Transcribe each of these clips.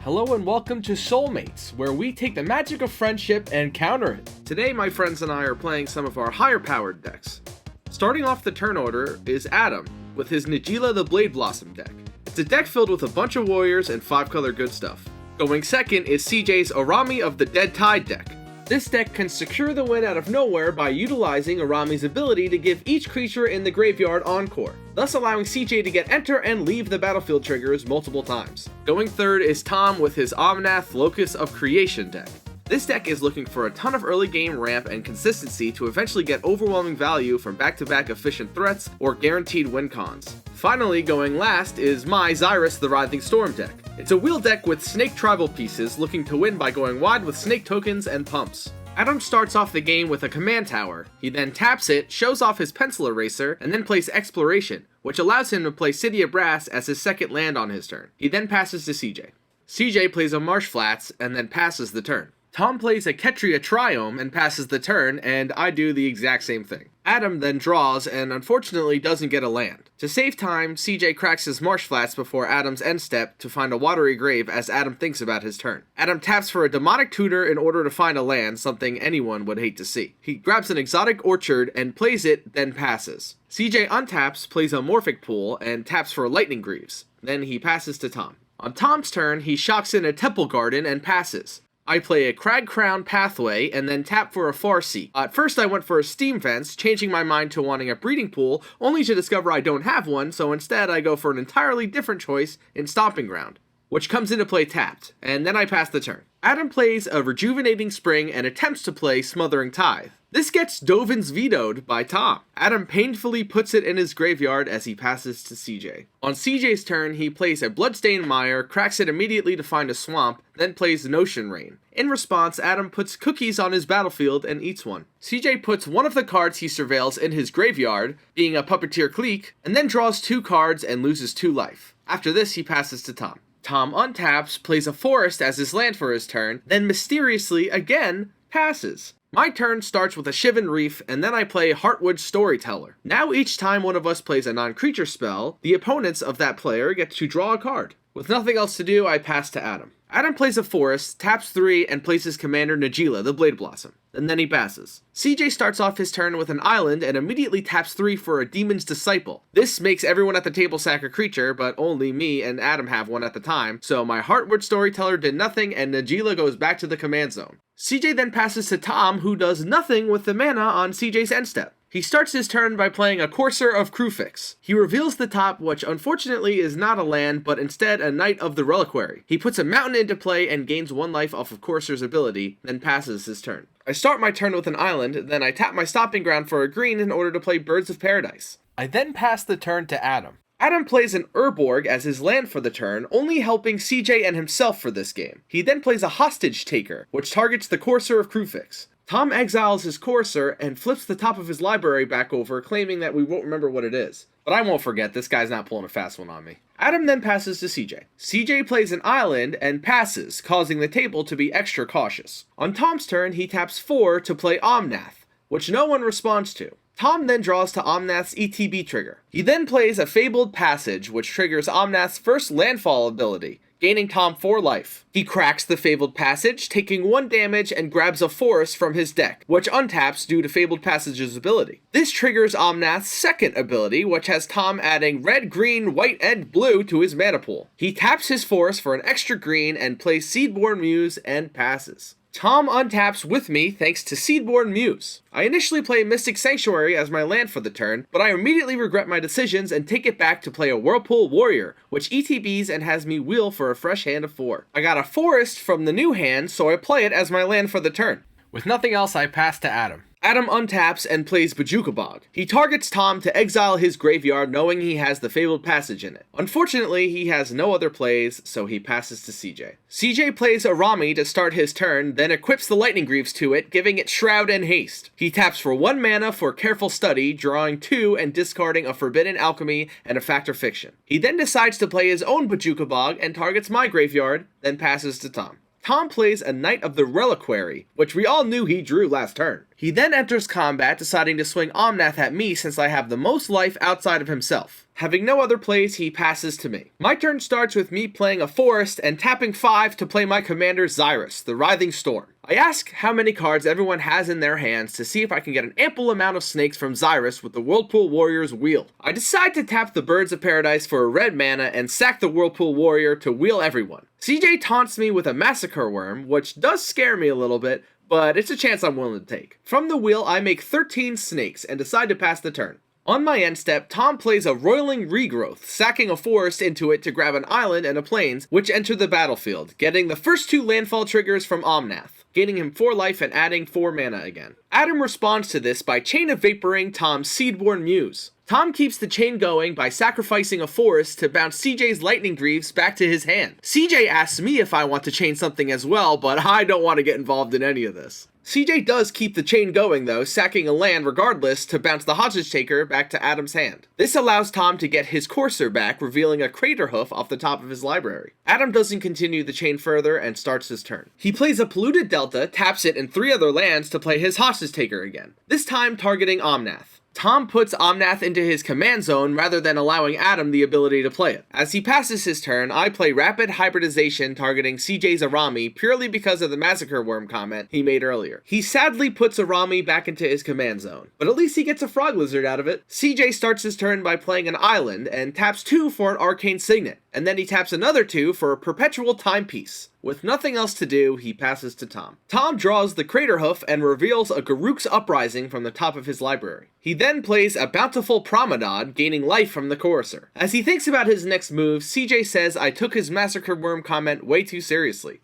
Hello and welcome to Soulmates, where we take the magic of friendship and counter it. Today my friends and I are playing some of our higher powered decks. Starting off the turn order is Adam, with his Najeela the Blade Blossom deck. It's a deck filled with a bunch of warriors and 5-color good stuff. Going second is CJ's Araumi of the Dead Tide deck. This deck can secure the win out of nowhere by utilizing Araumi's ability to give each creature in the graveyard Encore, thus allowing CJ to get enter and leave the battlefield triggers multiple times. Going third is Tom with his Omnath Locus of Creation deck. This deck is looking for a ton of early game ramp and consistency to eventually get overwhelming value from back-to-back efficient threats or guaranteed win cons. Finally, going last is my Xyris the Writhing Storm deck. It's a wheel deck with snake tribal pieces looking to win by going wide with snake tokens and pumps. Adam starts off the game with a command tower. He then taps it, shows off his pencil eraser, and then plays Exploration, which allows him to play City of Brass as his second land on his turn. He then passes to CJ. CJ plays a Marsh Flats and then passes the turn. Tom plays a Ketria Triome and passes the turn, and I do the exact same thing. Adam then draws and unfortunately doesn't get a land. To save time, CJ cracks his Marsh Flats before Adam's end step to find a watery grave as Adam thinks about his turn. Adam taps for a Demonic Tutor in order to find a land, something anyone would hate to see. He grabs an Exotic Orchard and plays it, then passes. CJ untaps, plays a Morphic Pool, and taps for Lightning Greaves. Then he passes to Tom. On Tom's turn, he shocks in a Temple Garden and passes. I play a Crag Crown Pathway and then tap for a Farseek. At first I went for a Steam Fence, changing my mind to wanting a Breeding Pool, only to discover I don't have one, so instead I go for an entirely different choice in Stomping Ground, which comes into play tapped, and then I pass the turn. Adam plays a Rejuvenating Spring and attempts to play Smothering Tithe. This gets Dovin's vetoed by Tom. Adam painfully puts it in his graveyard as he passes to CJ. On CJ's turn, he plays a Bloodstained Mire, cracks it immediately to find a swamp, then plays Notion Rain. In response, Adam puts cookies on his battlefield and eats one. CJ puts one of the cards he surveils in his graveyard, being a Puppeteer Clique, and then draws 2 cards and loses 2 life. After this, he passes to Tom. Tom untaps, plays a forest as his land for his turn, then mysteriously again passes. My turn starts with a Shivan Reef, and then I play Heartwood Storyteller. Now each time one of us plays a non-creature spell, the opponents of that player get to draw a card. With nothing else to do, I pass to Adam. Adam plays a forest, taps 3, and plays his commander Najeela the Blade Blossom. And then he passes. CJ starts off his turn with an island and immediately taps 3 for a Demon's Disciple. This makes everyone at the table sack a creature, but only me and Adam have one at the time, so my Heartwood Storyteller did nothing and Najeela goes back to the command zone. CJ then passes to Tom, who does nothing with the mana on CJ's end step. He starts his turn by playing a Courser of Crufix. He reveals the top, which unfortunately is not a land, but instead a Knight of the Reliquary. He puts a mountain into play and gains 1 life off of Courser's ability, then passes his turn. I start my turn with an island, then I tap my Stomping Ground for a green in order to play Birds of Paradise. I then pass the turn to Adam. Adam plays an Urborg as his land for the turn, only helping CJ and himself for this game. He then plays a Hostage Taker, which targets the Courser of Crufix. Tom exiles his Courser and flips the top of his library back over, claiming that we won't remember what it is. But I won't forget, this guy's not pulling a fast one on me. Adam then passes to CJ. CJ plays an island and passes, causing the table to be extra cautious. On Tom's turn, he taps 4 to play Omnath, which no one responds to. Tom then draws to Omnath's ETB trigger. He then plays a Fabled Passage, which triggers Omnath's first landfall ability, gaining Tom 4 life. He cracks the Fabled Passage, taking 1 damage and grabs a forest from his deck, which untaps due to Fabled Passage's ability. This triggers Omnath's second ability, which has Tom adding red, green, white, and blue to his mana pool. He taps his forest for an extra green and plays Seedborn Muse and passes. Tom untaps with me thanks to Seedborn Muse. I initially play Mystic Sanctuary as my land for the turn, but I immediately regret my decisions and take it back to play a Whirlpool Warrior, which ETBs and has me wheel for a fresh hand of 4. I got a forest from the new hand, so I play it as my land for the turn. With nothing else, I pass to Adam. Adam untaps and plays Bojuka Bog. He targets Tom to exile his graveyard knowing he has the Fabled Passage in it. Unfortunately, he has no other plays, so he passes to CJ. CJ plays Araumi to start his turn, then equips the Lightning Greaves to it, giving it Shroud and Haste. He taps for 1 mana for Careful Study, drawing 2 and discarding a Forbidden Alchemy and a Fact or Fiction. He then decides to play his own Bojuka Bog and targets my graveyard, then passes to Tom. Tom plays a Knight of the Reliquary, which we all knew he drew last turn. He then enters combat, deciding to swing Omnath at me since I have the most life outside of himself. Having no other plays, he passes to me. My turn starts with me playing a forest and tapping 5 to play my commander Xyris, the Writhing Storm. I ask how many cards everyone has in their hands to see if I can get an ample amount of snakes from Xyris with the Whirlpool Warrior's Wheel. I decide to tap the Birds of Paradise for a red mana and sack the Whirlpool Warrior to wheel everyone. CJ taunts me with a Massacre Worm, which does scare me a little bit, but it's a chance I'm willing to take. From the wheel, I make 13 snakes and decide to pass the turn. On my end step, Tom plays a Roiling Regrowth, sacking a forest into it to grab an island and a plains, which enter the battlefield, getting the first 2 landfall triggers from Omnath, gaining him 4 life and adding 4 mana again. Adam responds to this by Chain of Vaporing Tom's Seedborn Muse. Tom keeps the chain going by sacrificing a forest to bounce CJ's Lightning Greaves back to his hand. CJ asks me if I want to chain something as well, but I don't want to get involved in any of this. CJ does keep the chain going though, sacking a land regardless to bounce the Hostage Taker back to Adam's hand. This allows Tom to get his Courser back, revealing a Crater Hoof off the top of his library. Adam doesn't continue the chain further and starts his turn. He plays a Polluted Delta, taps it and 3 other lands to play his Hostage Taker again, this time targeting Omnath. Tom puts Omnath into his command zone rather than allowing Adam the ability to play it. As he passes his turn, I play Rapid Hybridization targeting CJ's Araumi purely because of the Massacre Worm comment he made earlier. He sadly puts Araumi back into his command zone, but at least he gets a Frog Lizard out of it. CJ starts his turn by playing an island and taps 2 for an Arcane Signet, and then he taps another 2 for a Perpetual Timepiece. With nothing else to do, he passes to Tom. Tom draws the Crater Hoof and reveals a Garruk's Uprising from the top of his library. He then plays a Bountiful Promenade, gaining life from the Courser. As he thinks about his next move, CJ says I took his Massacre Worm comment way too seriously.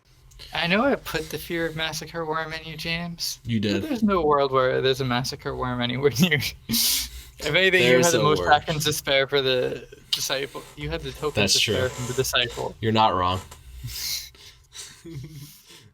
I know I put the Fear of Massacre Worm in you, James. You did. But there's no world where there's a Massacre Worm anywhere near. If anything, you had the most tokens to spare for the Disciple. You had the tokens to spare from the Disciple. You're not wrong.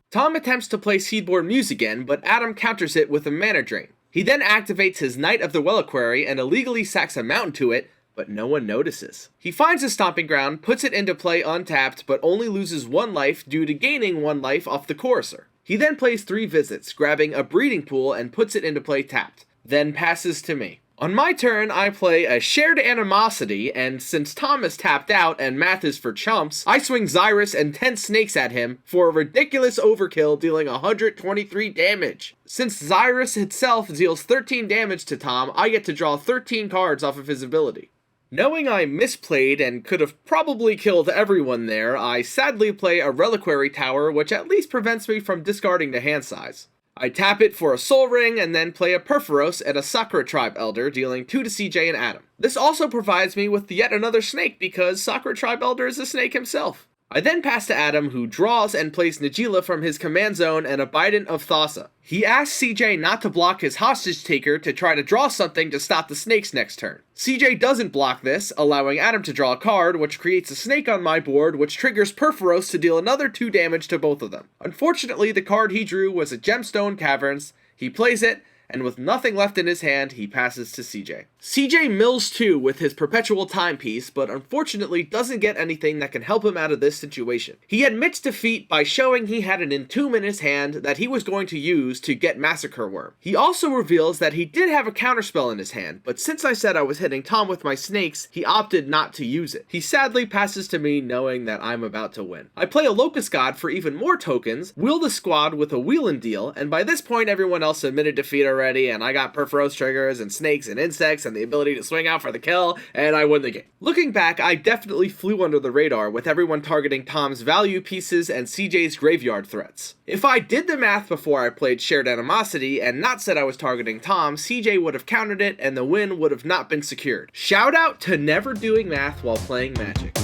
Tom attempts to play Seedborn Muse again, but Adam counters it with a mana drain. He then activates his Knight of the Reliquary and illegally sacks a mountain to it, but no one notices. He finds a Stomping Ground, puts it into play untapped, but only loses 1 life due to gaining 1 life off the Courser. He then plays 3 visits, grabbing a Breeding Pool and puts it into play tapped, then passes to me. On my turn, I play a Shared Animosity, and since Tom is tapped out and math is for chumps, I swing Xyris and 10 snakes at him for a ridiculous overkill, dealing 123 damage. Since Xyris itself deals 13 damage to Tom, I get to draw 13 cards off of his ability. Knowing I misplayed and could have probably killed everyone there, I sadly play a Reliquary Tower, which at least prevents me from discarding the hand size. I tap it for a Soul Ring and then play a Perforos and a Sakura Tribe Elder, dealing 2 to CJ and Adam. This also provides me with yet another snake because Sakura Tribe Elder is a snake himself. I then pass to Adam, who draws and plays Najeela from his command zone and Abidant of Thassa. He asks CJ not to block his Hostage Taker to try to draw something to stop the snakes next turn. CJ doesn't block this, allowing Adam to draw a card, which creates a snake on my board, which triggers Perforos to deal another 2 damage to both of them. Unfortunately, the card he drew was a Gemstone Caverns. He plays it, and with nothing left in his hand, he passes to CJ. CJ mills 2 with his Perpetual Timepiece, but unfortunately doesn't get anything that can help him out of this situation. He admits defeat by showing he had an Entomb in his hand that he was going to use to get Massacre Worm. He also reveals that he did have a counterspell in his hand, but since I said I was hitting Tom with my snakes, he opted not to use it. He sadly passes to me knowing that I'm about to win. I play a Locus God for even more tokens, wheel the squad with a Wheel and Deal, and by this point everyone else admitted defeat already, and I got Perforos triggers and snakes and insects and the ability to swing out for the kill, and I win the game. Looking back, I definitely flew under the radar with everyone targeting Tom's value pieces and CJ's graveyard threats. If I did the math before I played Shared Animosity and not said I was targeting Tom, CJ would have countered it and the win would have not been secured. Shout out to never doing math while playing Magic.